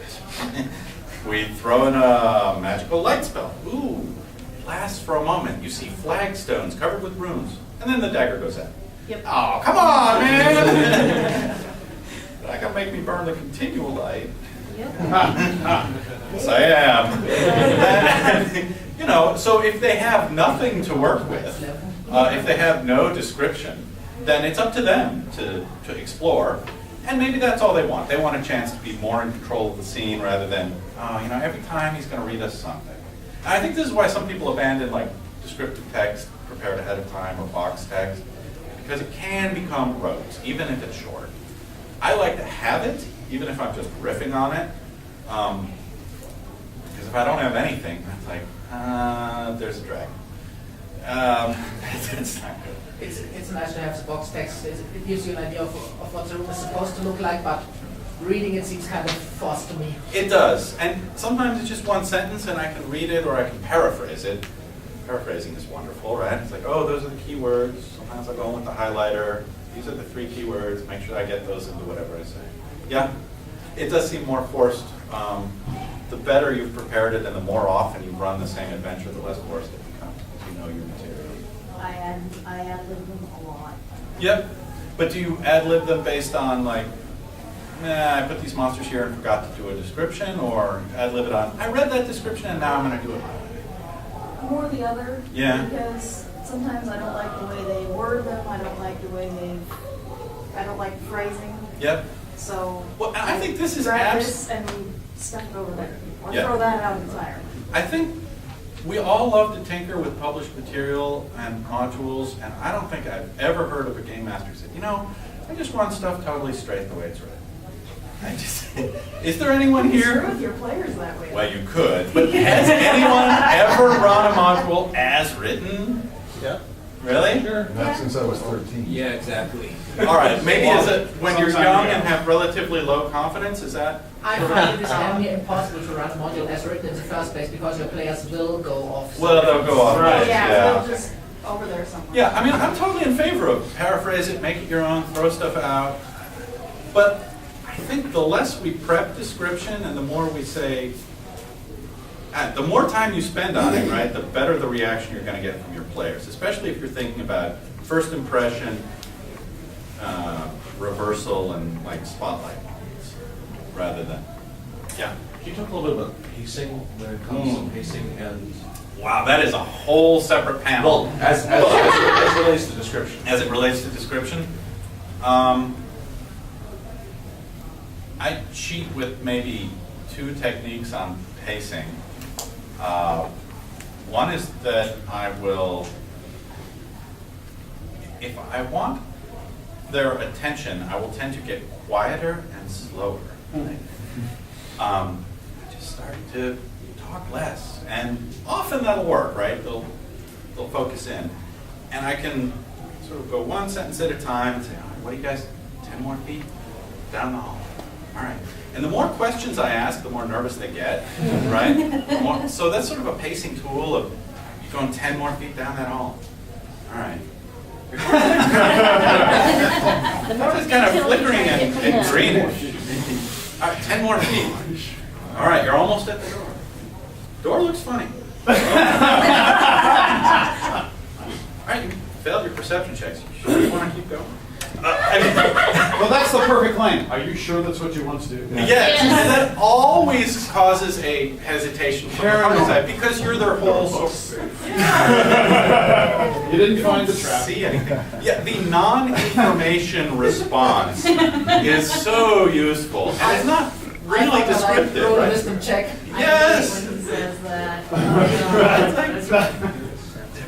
We throw in a magical light spell. Ooh, lasts for a moment. You see flagstones covered with runes, and then the dagger goes out. Yep. Oh, come on, man! That can make me burn the continual light. Yep. Yes, I am. You know, so if they have nothing to work with, if they have no description, then it's up to them to explore. And maybe that's all they want. They want a chance to be more in control of the scene rather than, you know, every time he's going to read us something. And I think this is why some people abandon like descriptive text prepared ahead of time or box text, because it can become rote, even if it's short. I like to have it, even if I'm just riffing on it, because if I don't have anything, it's like, there's a dragon. It's not good. It's nice to have the box text. It gives you an idea of what the room is supposed to look like, but reading it seems kind of forced to me. It does, and sometimes it's just one sentence and I can read it or I can paraphrase it. Paraphrasing is wonderful, right? It's like, oh, those are the key words. Sometimes I'll go in with the highlighter. These are the 3 key words. Make sure I get those into whatever I say. Yeah, it does seem more forced. The better you've prepared it and the more often you run the same adventure, the less forced it becomes, because you know your material. I ad-lib them a lot. Yep, but do you ad-lib them based on like, I put these monsters here and forgot to do a description, or ad-lib it on, I read that description and now I'm going to do it. More the other. Yeah. Because sometimes I don't like the way they word them. I don't like the way I don't like phrasing. Yep. So. Well, I think this is grab this and stuff it over there. Or Yeah. throw that out entirely. I think we all love to tinker with published material and modules, and I don't think I've ever heard of a game master who said, you know, I just run stuff totally straight the way it's written. Is there anyone You screw here? with your players that way. Well, you could, but has anyone ever run a module as written? Yeah. Really? Sure. Not since I was 13. Yeah, exactly. All right, maybe is it when you're Sometime young ago. and have relatively low confidence, is that? I find it is damn near impossible to run a module as written in the first place because your players will go off. Well, they'll go off. Right. Yeah, they'll just over there somewhere. Yeah, I mean, I'm totally in favor of paraphrase it, make it your own, throw stuff out. But I think the less we prep description and the more we say, the more time you spend on it, right, the better the reaction you're going to get from your players, especially if you're thinking about first impression, reversal, and like spotlight moments, rather than, yeah. Can you talk a little bit about pacing when it comes to pacing and Wow, that is a whole separate panel. well, as it relates to description? As it relates to description, I cheat with maybe 2 techniques on pacing. One is that I will, if I want their attention, I will tend to get quieter and slower. I just start to talk less, and often that'll work, right? They'll focus in, and I can sort of go one sentence at a time and say, all right, what do you guys, 10 more feet down the hall? All right. And the more questions I ask, the more nervous they get, right? So that's sort of a pacing tool of you going 10 more feet down that hall. All right. The more It's kind of detail you flickering try to get from and them. greenish. All right, 10 more feet. All right, you're almost at the door. Door looks funny. All right, you failed your perception checks. You sure you want to keep going? Well, that's the perfect line. Are you sure that's what you want to do? Yes, and that always causes a hesitation from the party side because you're their whole source. You didn't find the Don't trap. see anything. Yeah, the non-information response is so useful, and it's not really descriptive, Roll a right? wisdom check. Yes. When he says that.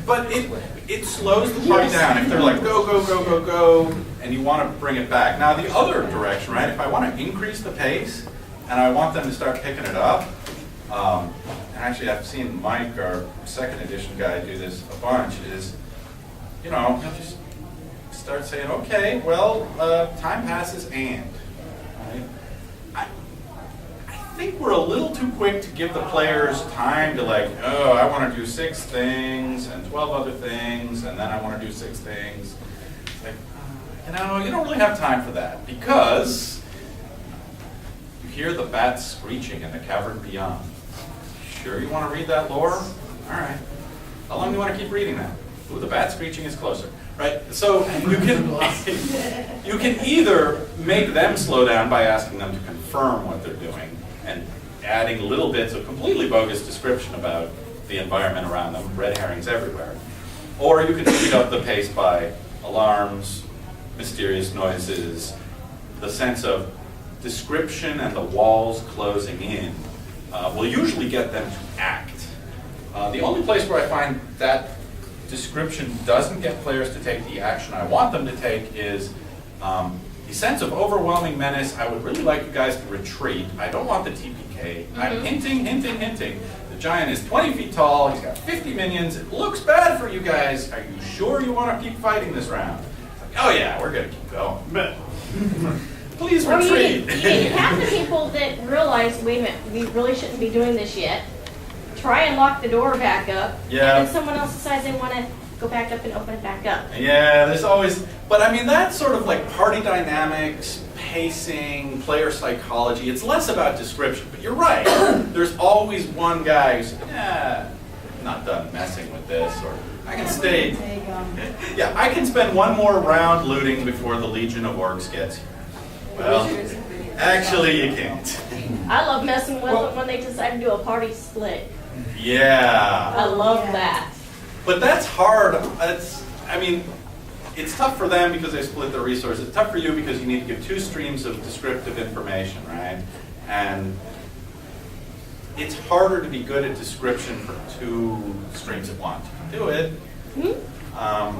But it slows the party down if they're like, go, go, go, go, go, and you want to bring it back. Now, the other direction, right, if I want to increase the pace, and I want them to start picking it up, and actually I've seen Mike, our 2nd edition guy, do this a bunch, is, you know, he'll just start saying, okay, well, time passes and, right? I think we're a little too quick to give the players time to like, oh, I want to do 6 things and 12 other things, and then I want to do 6 things. It's like, you know, you don't really have time for that because you hear the bats screeching in the cavern beyond. Sure you want to read that lore? All right. How long do you want to keep reading that? Ooh, the bat screeching is closer. Right? So you can either make them slow down by asking them to confirm what they're doing and adding little bits of completely bogus description about the environment around them, red herrings everywhere. Or you can speed up the pace by alarms, mysterious noises, the sense of description and the walls closing in will usually get them to act. The only place where I find that description doesn't get players to take the action I want them to take is the sense of overwhelming menace. I would really like you guys to retreat. I don't want the TPK. I'm hinting. The giant is 20 feet tall. He's got 50 minions. It looks bad for you guys. Are you sure you want to keep fighting this round? It's like, oh yeah, we're going to keep going. Please Or retreat. you get half the people that realize, wait a minute, we really shouldn't be doing this yet. Try and lock the door back up. Yeah. And then someone else decides they want to go back up and open it back up. Yeah, there's always, but I mean, that's sort of like party dynamics, pacing, player psychology. It's less about description, but you're right. There's always one guy who's, I'm not done messing with this, or I can stay. Yeah, I can spend one more round looting before the Legion of Orcs gets here. Well, actually, you can't. I love messing with them when they decide to do a party split. Yeah. I love that. But that's hard. It's tough for them because they split their resources. It's tough for you because you need to give two streams of descriptive information, right? And it's harder to be good at description for two streams at once. You can do it.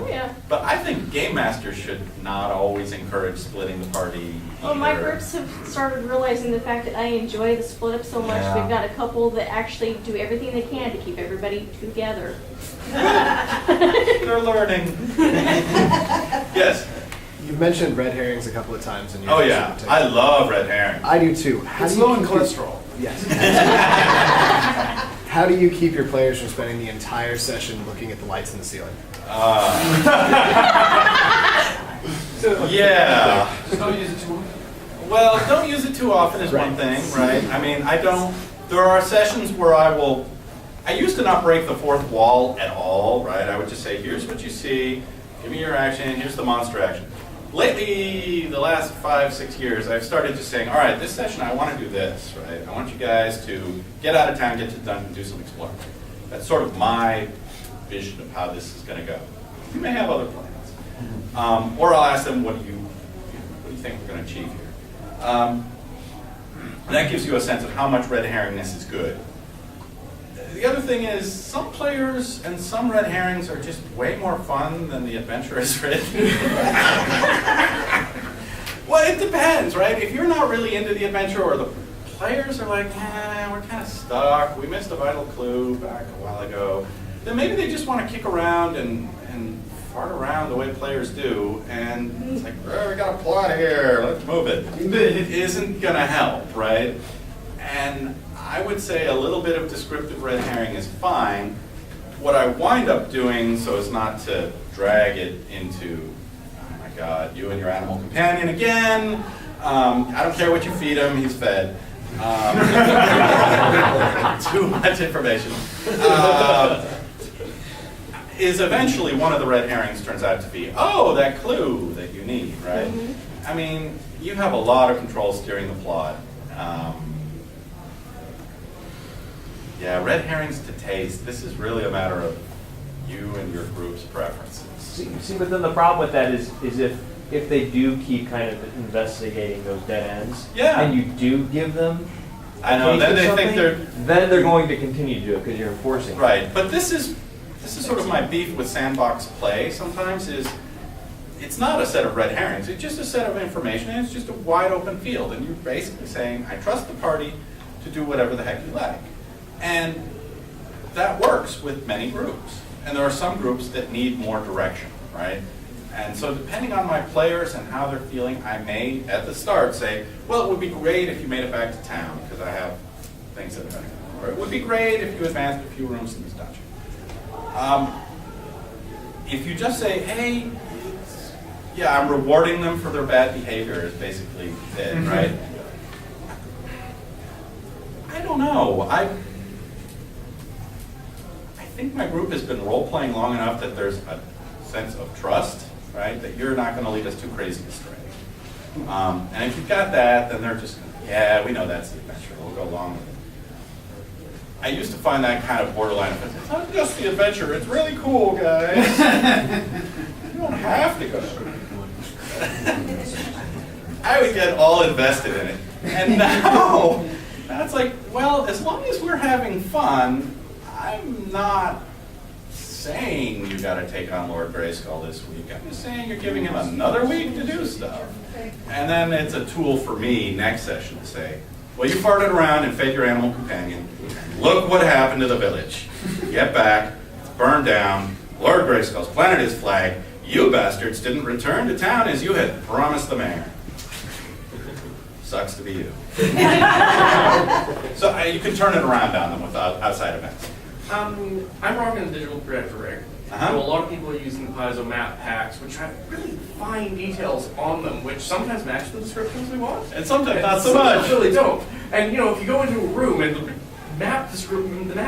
Yeah. But I think game masters should not always encourage splitting the party. Well, my either. groups have started realizing the fact that I enjoy the split up so much. Yeah. We've got a couple that actually do everything they can to keep everybody together. They're learning. Yes. You've mentioned red herrings a couple of times in your Oh yeah, I love red herring. I do too. How It's do you low in keep your- cholesterol. Yes. How do you keep your players from spending the entire session looking at the lights in the ceiling? Yeah. Just don't use it too much. Well, don't use it too often is one thing, right? I mean, there are sessions where I used to not break the fourth wall at all, right? I would just say, here's what you see, give me your action, here's the monster action. Lately, the last 5-6 years, I've started just saying, all right, this session I want to do this, right? I want you guys to get out of town, get to the dungeon, do some exploring. That's sort of my vision of how this is going to go. You may have other plans. Or I'll ask them, what do you think we're going to achieve here? That gives you a sense of how much red herringness is good. The other thing is, some players and some red herrings are just way more fun than the adventure is written. Well, it depends, right? If you're not really into the adventure, or the players are like, we're kind of stuck, we missed a vital clue back a while ago, then maybe they just want to kick around and fart around the way players do, and it's like, we got a plot here, let's move it. It isn't going to help, right? And I would say a little bit of descriptive red herring is fine. What I wind up doing, so as not to drag it into, oh my God, you and your animal companion again. I don't care what you feed him, he's fed. Too much information. Is eventually one of the red herrings turns out to be, oh, that clue that you need, right? Mm-hmm. I mean, you have a lot of control steering the plot. Yeah, red herrings to taste. This is really a matter of you and your group's preferences. See, but then the problem with that is if they do keep kind of investigating those dead ends, yeah, and you do give them, I know, then they think then they're going to continue to do it because you're enforcing. Right, but this is sort of my beef with sandbox play. Sometimes it's not a set of red herrings. It's just a set of information, and it's just a wide open field, and you're basically saying, I trust the party to do whatever the heck you like. And that works with many groups. And there are some groups that need more direction, right? And so depending on my players and how they're feeling, I may, at the start, say, well, it would be great if you made it back to town, because I have things that are better. Or it would be great if you advanced a few rooms in this dungeon. If you just say, hey, yeah, I'm rewarding them for their bad behavior is basically it, right? I don't know. I think my group has been role-playing long enough that there's a sense of trust, right? That you're not going to lead us too crazy astray. And if you've got that, then they're just, yeah, we know that's the adventure. We'll go along with it. I used to find that kind of borderline offensive. It's not just the adventure. It's really cool, guys. You don't have to go. I would get all invested in it. And now, it's like, well, as long as we're having fun, I'm not saying you got to take on Lord Grayskull this week. I'm just saying you're giving him another week to do stuff. And then it's a tool for me next session to say, well, you farted around and fed your animal companion. Look what happened to the village. Get back, it's burned down. Lord Grayskull's planted his flag. You bastards didn't return to town as you had promised the mayor. Sucks to be you. So you can turn it around on them with outside events. I'm rocking the digital projector rig. Uh-huh. So a lot of people are using the Paizo map packs, which have really fine details on them, which sometimes match the descriptions we want. And sometimes not so sometimes much. really don't. And if you go into a room and the map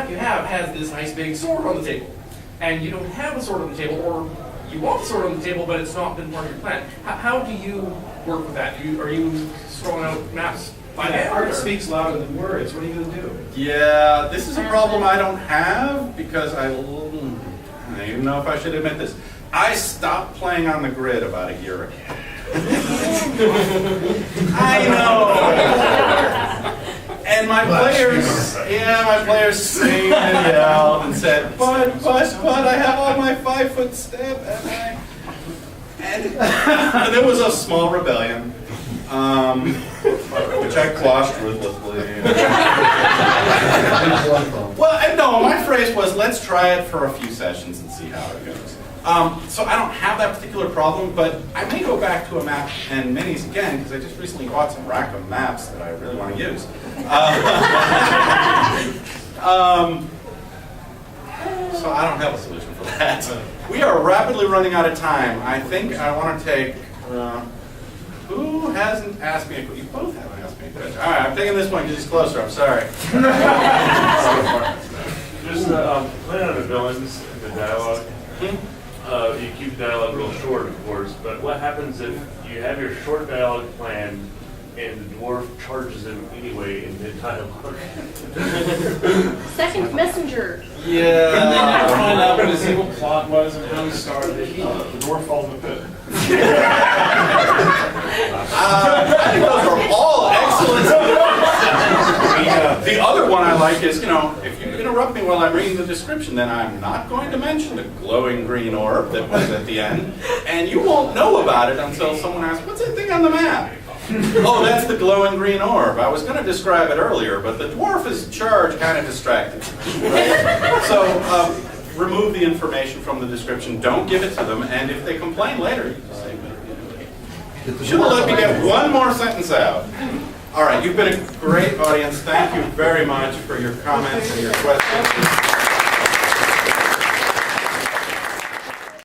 you have has this nice big sword on the table, and you don't have a sword on the table, or you want the sword on the table, but it's not been part of your plan. How do you work with that? Are you throwing out maps by hand? Art speaks louder than words. What are you going to do? Yeah, this is a problem I don't have because I don't even know if I should admit this. I stopped playing on the grid about a year ago. I know. And my players screamed and yelled and said, but, I have all my 5-foot step, and there was a small rebellion, which I quashed ruthlessly. Well, no, my phrase was, let's try it for a few sessions and see how it goes. So I don't have that particular problem, but I may go back to a map and minis again, because I just recently bought some rack of maps that I really want to use. So I don't have a solution for that. We are rapidly running out of time. I think I want to take, who hasn't asked me a question? You both haven't asked me a question. All right, I'm taking this one because he's closer. I'm sorry. Just plan on the villains and the dialogue. You keep dialogue real short, of course, but what happens if you have your short dialogue planned and the dwarf charges him anyway in mid-dialogue? Second messenger. Yeah. And then you find out what his evil plot was and how he started it. The dwarf falls in the pit. I think those are all excellent. The other one I like is, if you interrupt me while I'm reading the description, then I'm not going to mention the glowing green orb that was at the end, and you won't know about it until someone asks, what's that thing on the map? Oh, that's the glowing green orb. I was going to describe it earlier, but the dwarf's charge kind of distracted me. Right? So remove the information from the description. Don't give it to them, and if they complain later, you just say, you should have let me get one more sentence out. All right, you've been a great audience. Thank you very much for your comments and your questions.